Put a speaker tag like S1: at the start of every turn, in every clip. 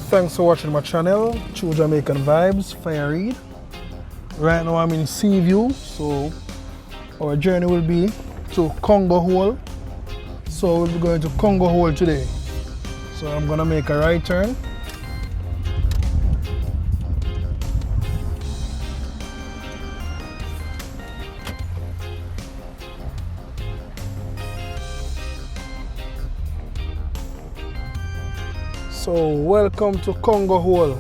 S1: Thanks for watching my channel, True Jamaican Vibes, Fire Reid. Right now I'm in Seaview, so our journey will be to Congo Hole. So we'll be going to Congo Hole today. So I'm gonna make a right turn. So welcome to Congo Hole.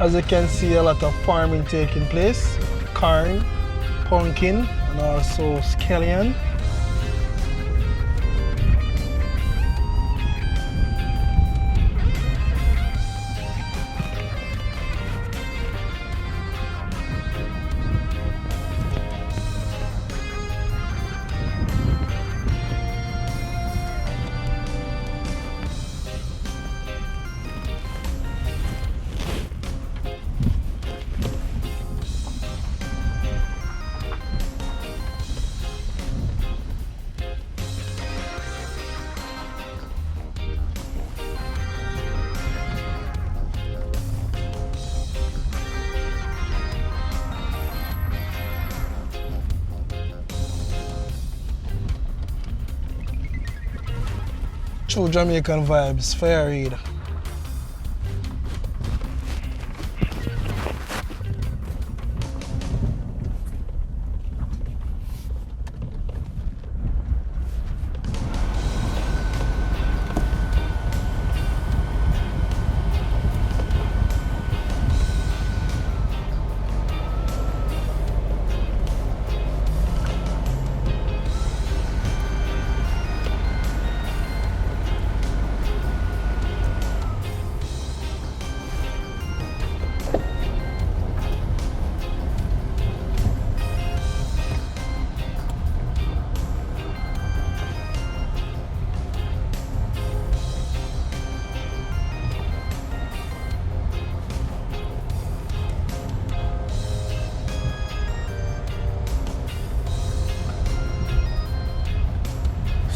S1: As you can see, a lot of farming taking place. Corn, pumpkin, and also scallion. True Jamaican Vibes, Fire Reid.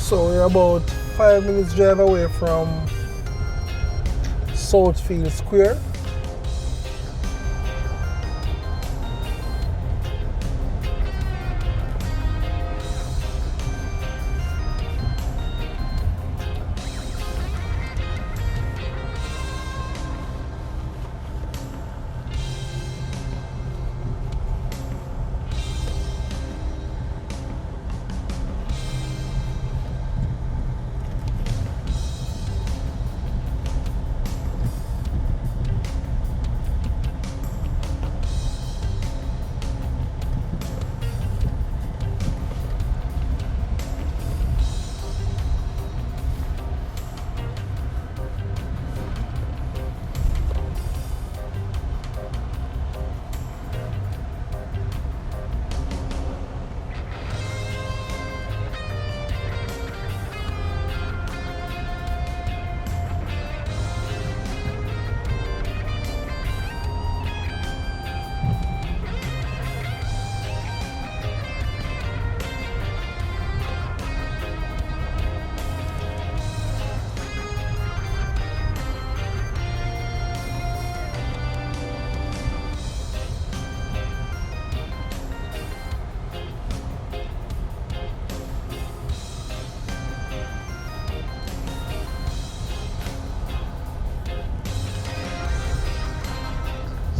S1: So we're about 5 minutes drive away from Southfield Square.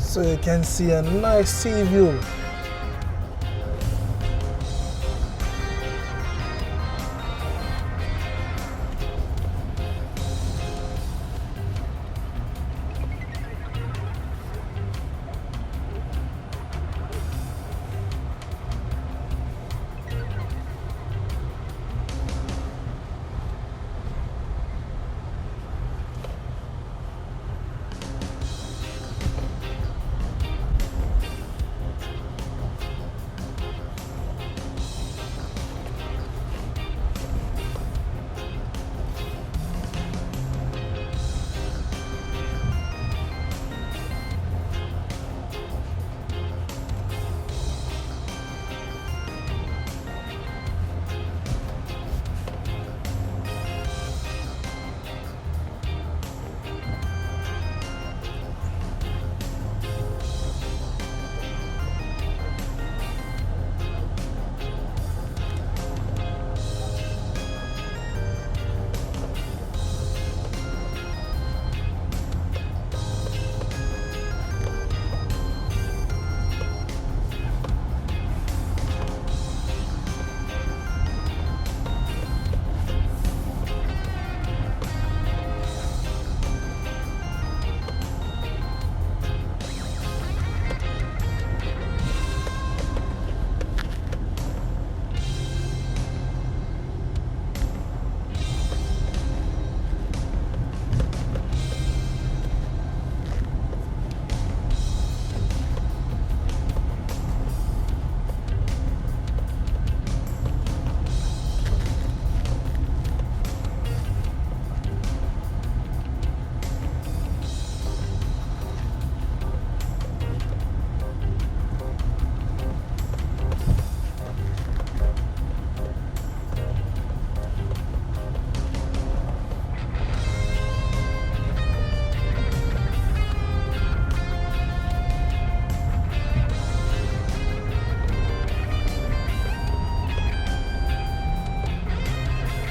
S1: So you can see a nice sea view.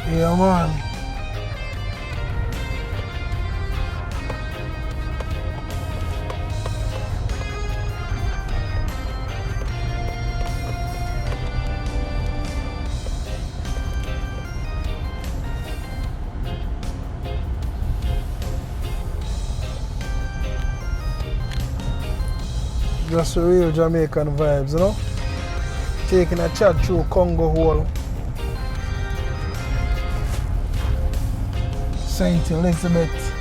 S1: Yeah, man. Just the real Jamaican vibes, you know? Taking a chat through Congo Hall, St. Elizabeth.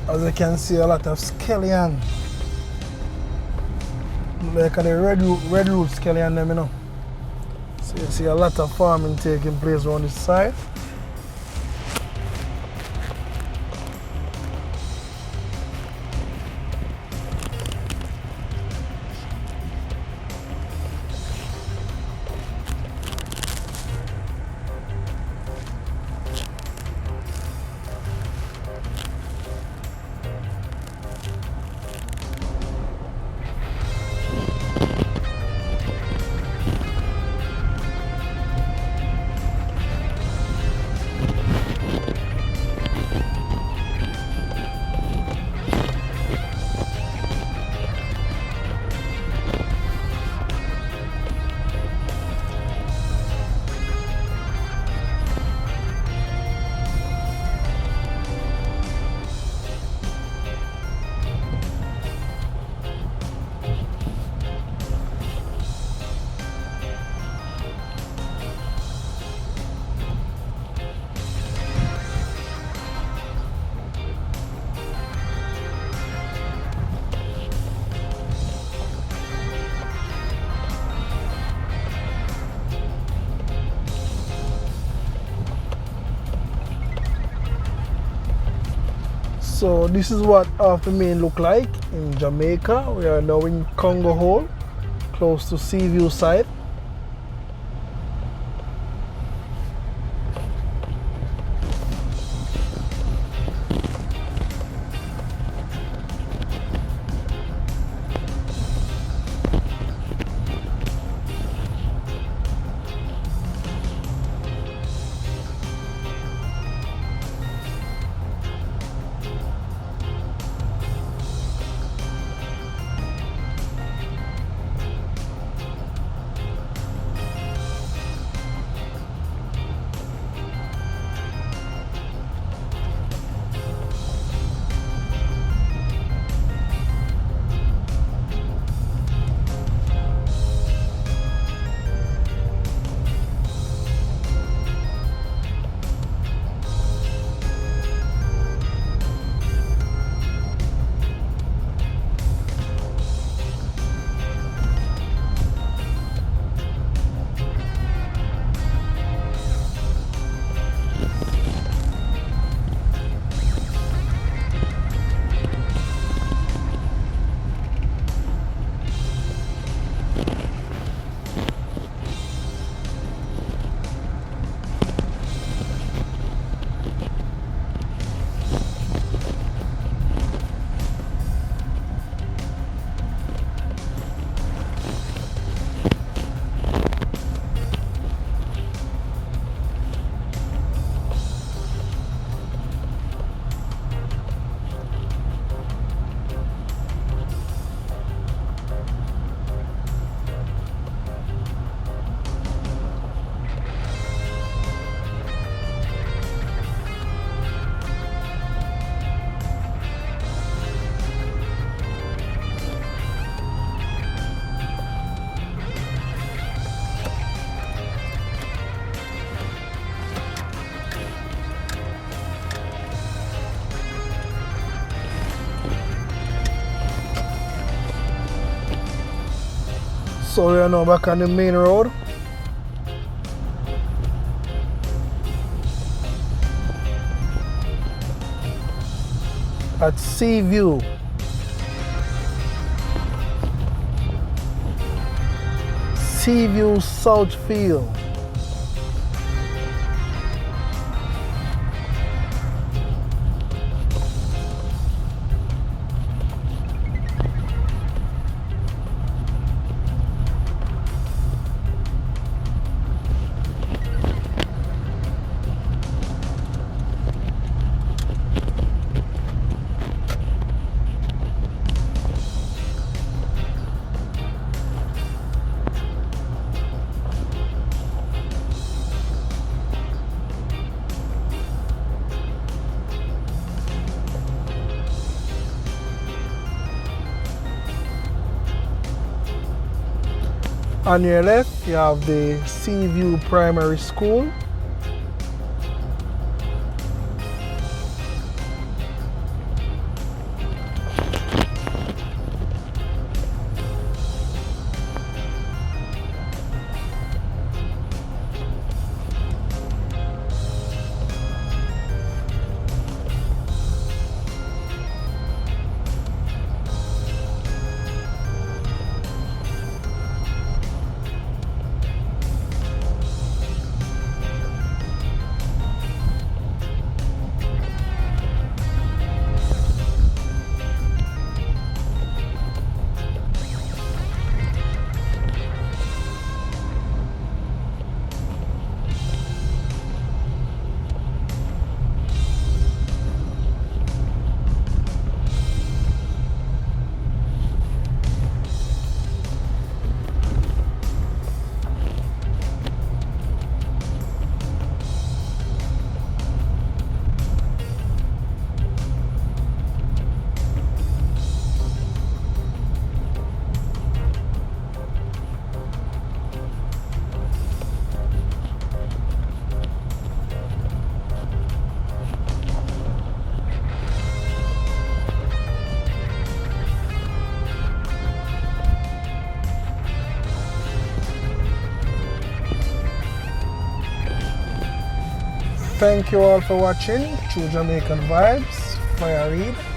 S1: As you can see, a lot of scallion. Like the red root scallion them, you know. So you see a lot of farming taking place on this side. So this is what Half the Main look like in Jamaica. We are now in Congo Hole, close to Seaview side. So we are now back on the main road. At Seaview. Seaview Southfield. On your left, you have the Seaview Primary School. Thank you all for watching True Jamaican Vibes Fire Reid.